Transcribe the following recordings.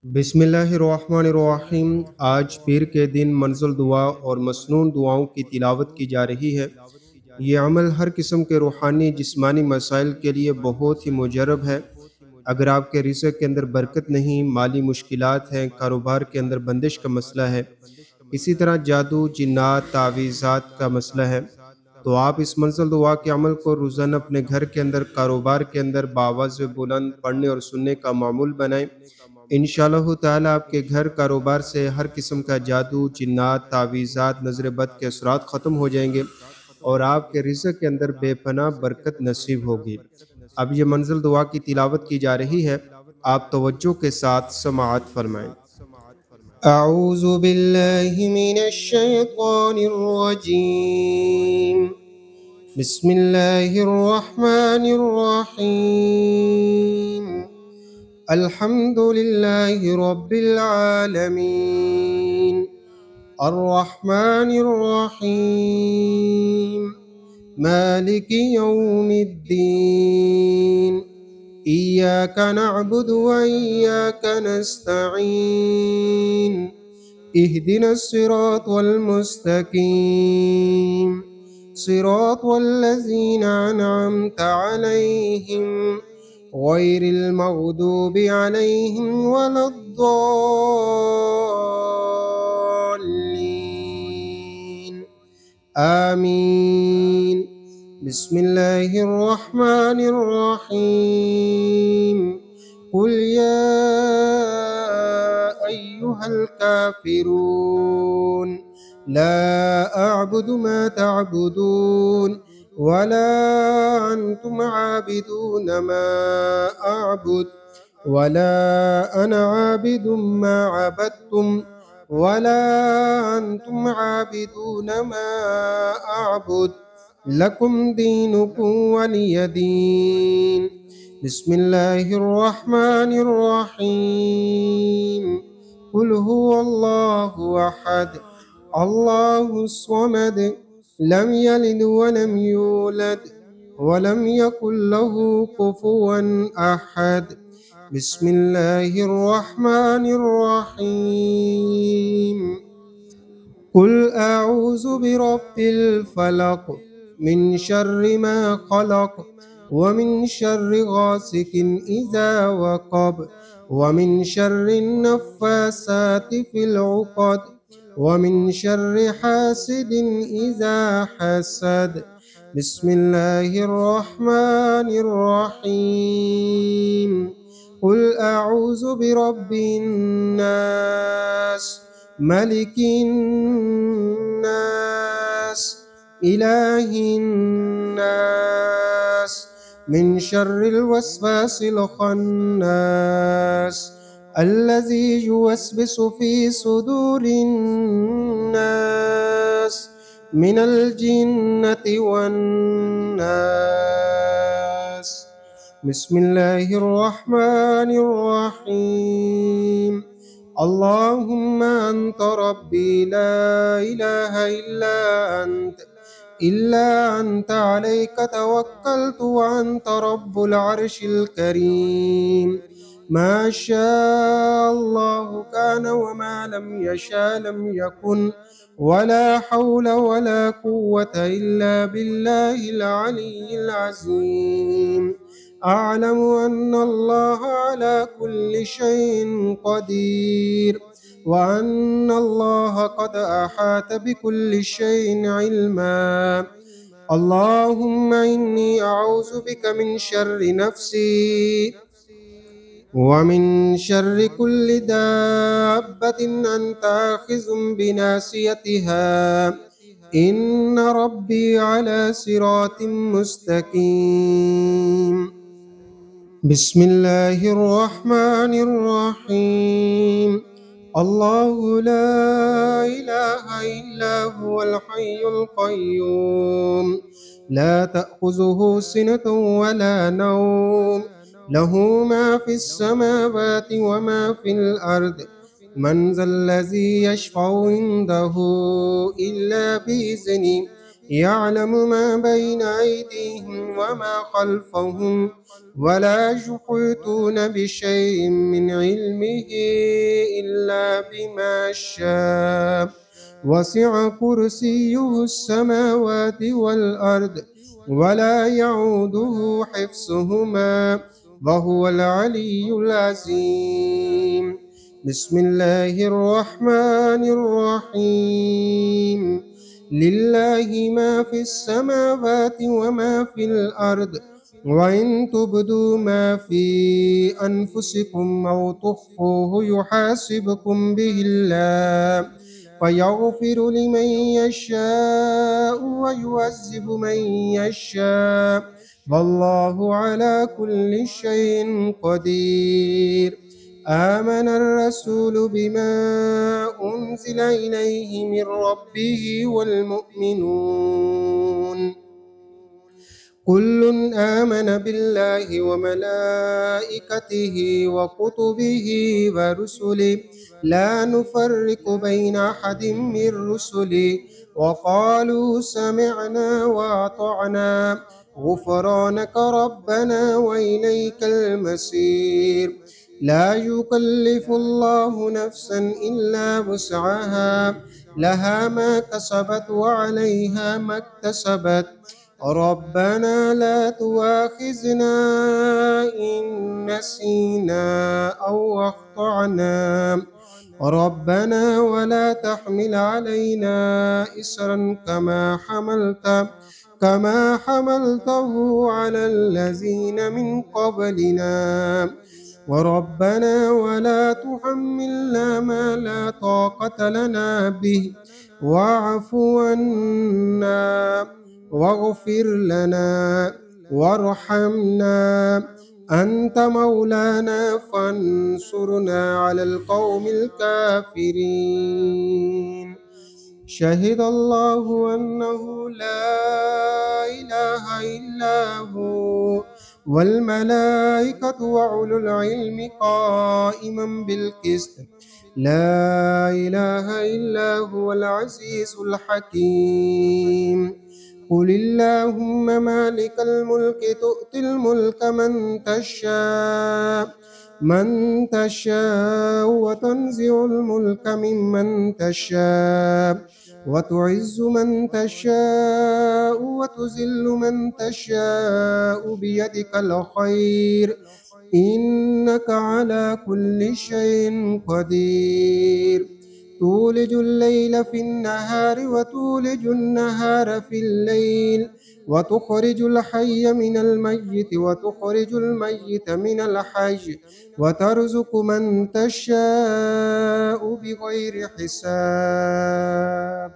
बिस्मिल्लाहिर्रहमानिर्रहीम। आज पीर के दिन मंज़िल दुआ और मसनून दुआओं की तिलावत की जा रही है। ये अमल हर किस्म के रूहानी जिस्मानी मसाइल के लिए बहुत ही मुजरब है। अगर आपके रिज़्क़ के अंदर बरकत नहीं, माली मुश्किलात हैं, कारोबार के अंदर बंदिश का मसला है, इसी तरह जादू, जिन्नात, तावीज़ात का मसला है, तो आप इस मंज़िल दुआ के अमल को रोज़ाना अपने घर के अंदर, कारोबार के अंदर बाआवाज़ बुलंद पढ़ने और सुनने का मामूल बनाएँ। इंशाअल्लाह ताला आपके घर कारोबार से हर किस्म का जादू, जिन्नात, तावीज़ात, नज़र बद के असरात ख़त्म हो जाएंगे और आपके रिज़्क़ के अंदर बेपनाह बरकत नसीब होगी। अब ये मंज़िल दुआ की तिलावत की जा रही है, आप तवज्जो के साथ समाअत फरमाएँ। अऊज़ु बिल्लाहि मिनश शैतानिर रजीम। बिस्मिल्लाहिर रहमानिर रहीम। अल्हम्दुलिल्लाहि रब्बिल आलमीन। अर्रहमानिर रहीम। मालिकि यौमिद्दीन। इय्याका नअबुदु व इय्याका नस्तईन। इहदिनस सिरातल मुस्तकीम। सिरातल लज़ीना अनअमता अलैहिम गैरिल मग़दूबि अलैहिम वलद्दॉल्लीन। आमीन। बिस्मिल्लाहिर रहमानिर रहीम। कुल या अय्युहल काफ़िरून ला अअबुदु मा तअबुदून वला अंतुम आबिदून मा अअबुद वला अना आबिदुम मा अबदतुम वला अंतुम आबिदून मा अअबुद लकुम दीनुकुम वलिय दीन। बिस्मिल्लाहिर रहमानिर रहीम। कुल हुवल्लाहु अहद अल्लाहुस समद लम यलिद वलम यूलद वलम यकुल लहू कुफुवन अहद। बिस्मिल्लाहिर रहमानिर रहीम। कुल अऊज़ु बिरब्बिल फलक मिन शर्रि मा खलक व मिन शर्रि गासिकिन इज़ा वक़ब व मिन शर्रि नफ़्फ़ासाति फ़िल उक़द व मिन शर्रि हासिदिन इज़ा हसद। बिस्मिल्लाहिर रहमानिर रहीम। कुल अऊज़ु बिरब्बिन नास मलिकिन नास इलाहिन नास मिन शर्रिल वस्वासिल खन्नास अल्लज़ी युवस्विसु फ़ी सुदूरिन नास मिनल जिन्नति वन नास। बिस्मिल्लाहिर रहमानिर रहीम। अल्लाहुम्मा अंत रब्बी ला इलाहा इल्ला अंत अलैका तवक्कलतु व अंत रब्बुल अर्शिल करीम। मा शाअ अल्लाहु कान व मा लम यशा लम यकुन वला हौला वला कुव्वता इल्ला बिल्लाहिल अलिय्यिल अज़ीम। अअलमु अन्नल्लाह अला कुल्लि शैइन क़दीर व अन्नल्लाह क़द अहात बिकुल्लि शैइन इल्मा। अल्लाहुम्मा इन्नी अऊज़ु बिका मिन शर्रि नफ्सी व मिन शर्रि कुल्लि दाब्बतिन अन्ता आखिज़ुम बिनासियतिहा इन्न रब्बी अला सिरातिम मुस्तकीम। बिस्मिल्लाहिर रहमानिर रहीम। अल्लाहु ला इलाहा इल्ला हुवल हय्युल क़य्यूम ला तअख़ुज़ुहु सिनतुन वला नौम लहू मा फ़िस समावाति व मा फ़िल अर्द मन ज़ल्लज़ी यशफ़अउ इंदहु इल्ला बिइज़्निहि يعلم ما بين أيديهم وما خلفهم ولا يحيطون بشيء من علمه إلا بما شاء وسع كرسيه السماوات والأرض ولا يعوده حفظهما وهو العلي العظيم. بسم الله الرحمن الرحيم. لله ما في السماوات وما في الأرض وإن تبدوا ما في أنفسكم أو تخفوه يحاسبكم به الله فيغفر لمن يشاء ويعذب من يشاء والله على كل شيء قدير. آمن الرسول بما أنزل إليه من ربه والمؤمنون كل آمن بالله وملائكته وكتبه ورسله لا نفرق بين أحد من رسله وقالوا سمعنا وأطعنا غفرانك ربنا وإليك المصير. لا يكلف الله نفسا إلا وسعها لها ما كسبت وعليها ما اكتسبت ربنا لا تؤاخذنا إن نسينا أو أخطأنا ربنا ولا تحمل علينا إصرا كما حملته على الذين من قبلنا وربنا ولا تحملنا ما لا طاقة لنا به واعف عنا واغفر لنا وارحمنا أنت مولانا فانصرنا على القوم الكافرين. شهد الله أنه لا إله إلا هو والملائكة وأولو العلم قائما بالقسط لا إله إلا هو العزيز الحكيم. قل اللهم مالك الملك تؤتي الملك من تشاء وتنزع الملك ممن تشاء وتعز من تشاء وتذل من تشاء بيدك الخير إنك على كل شيء قدير. تولج الليل في النهار وتولج النهار في الليل وتخرج الحي من الميت وتخرج الميت من الحي وترزق من تشاء بغير حساب.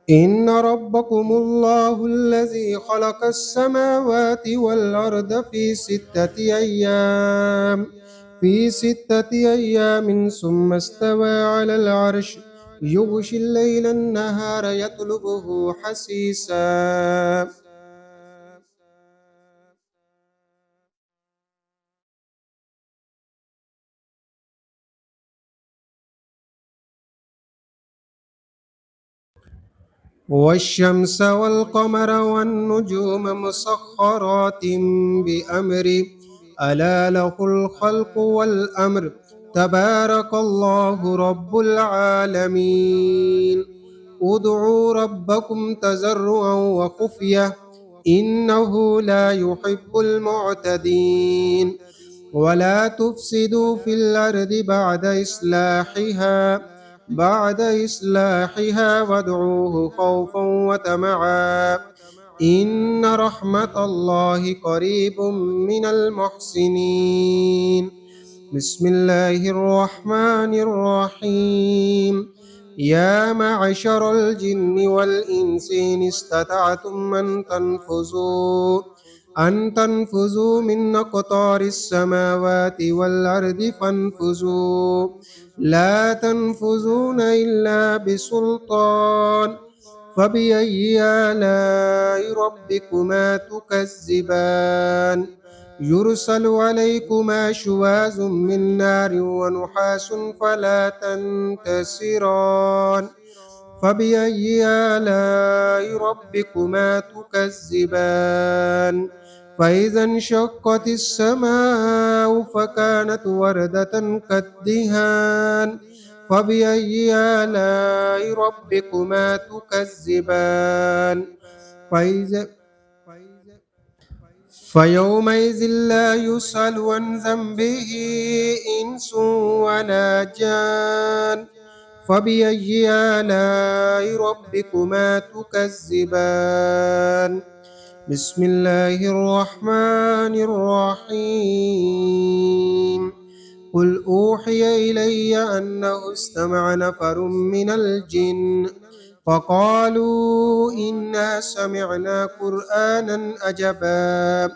إن ربكم الله الذي خلق السماوات والأرض في ستة أيام ثم استوى على العرش يغشي الليل النهار يطلبه حثيثا والشمس والقمر والنجوم مسخرات بأمره ألا له الخلق والأمر تبارك الله رب العالمين. ادعوا ربكم تضرعا وخفية إنه لا يحب المعتدين. ولا تفسدوا في الأرض بعد إصلاحها وادعوه خوفا وطمعا إن رحمة الله قريب من المحسنين. بسم الله الرحمن الرحيم. يا معشر الجن والإنس إن استطعتم أن تنفذوا من أقطار السماوات والأرض فانفذوا لا تنفذون إلا بسلطان فبأي آلاء ربكما تكذبان يرسل عليكما شواظ من نار ونحاس فلا تنتصران فبأي آلاء ربكما تكذبان فإذا انشقت السماء فكانت وردة كالدهان فبأي آلاء ربكما تكذبان فيومئذ لا يسأل عن ذنبه إنس ولا جان فبأي آلاء ربكما تكذبان بسم الله الرحمن الرحيم قل أوحي إلي أنه استمع نفر من الجن فقالوا إنا سمعنا قرآنا عجبا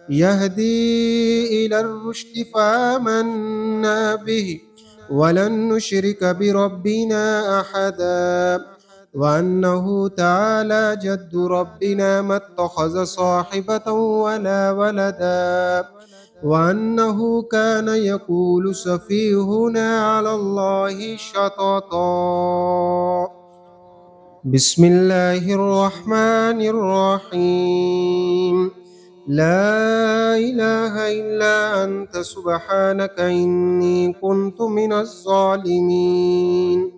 يهدي إلى الرشد فآمنا به ولن نشرك بربنا أحدا وأنه تعالى جد ربنا ما اتخذ صاحبة ولا ولدا وأنه كان يقول سفيهنا على الله شططا بسم الله الرحمن الرحيم لا إله إلا أنت سبحانك إني كنت من الظالمين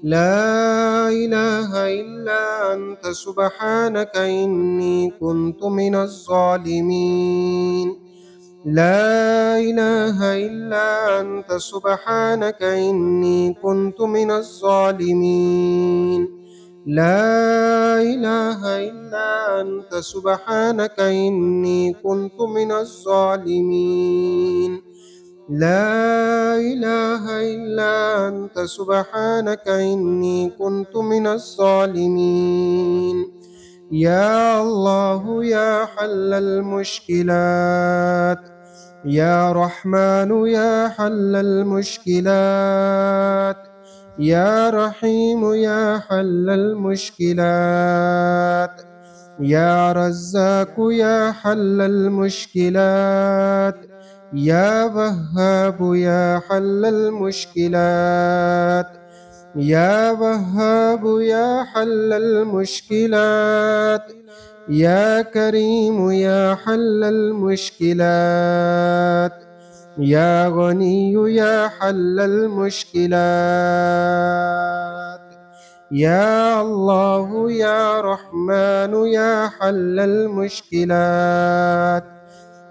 لا إله إلا أنت سبحانك إني كنت من الظالمين لا إله إلا أنت سبحانك إني كنت من الظالمين لا إله إلا أنت سبحانك إني كنت من الظالمين لا إله إلا أنت سبحانك إني كنت من الظالمين يا الله يا حل المشكلات يا رحمن يا حل المشكلات يا رحيم يا حل المشكلات يا رزاق يا حل المشكلات يا وهاب يا حل المشكلات يا وهاب يا حل المشكلات يا كريم يا حل المشكلات يا غني يا حل المشكلات يا الله يا رحمن يا حل المشكلات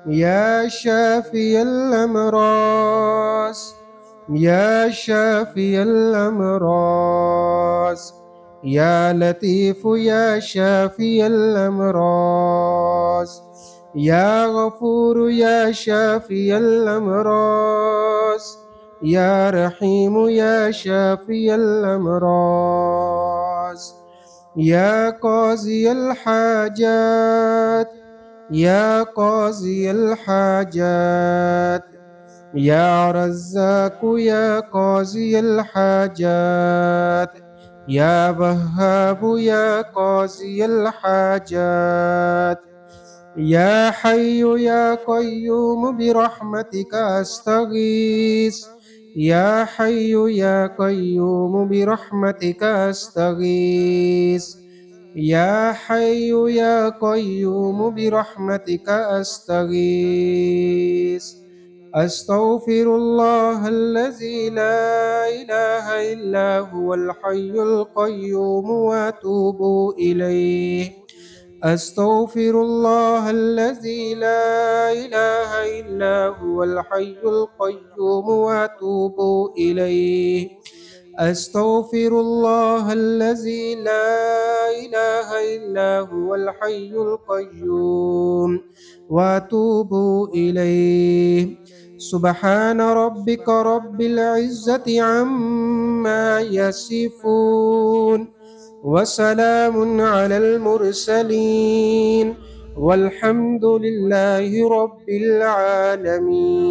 يا شافي الأمراض يا شافي الأمراض يا لطيف يا شافي الأمراض يا غفور يا شافي الأمراض يا رحيم يا شافي الأمراض يا قاضي الحاجات يا قاضي الحاجات يا رزاق يا قاضي الحاجات يا وهاب يا قاضي الحاجات يا حي يا قيوم برحمتك أستغيث يا حي يا قيوم برحمتك أستغيث يا حي يا قيوم برحمتك أستغيث أستغفر الله الذي لا إله إلا هو الحي القيوم وأتوب إليه أستغفر الله الذي لا إله إلا هو الحي القيوم وأتوب إليه أستغفر الله الذي لا إله إلا هو الحي القيوم وأتوب إليه سبحان ربك رب العزة عما يصفون وسلام على المرسلين والحمد لله رب العالمين.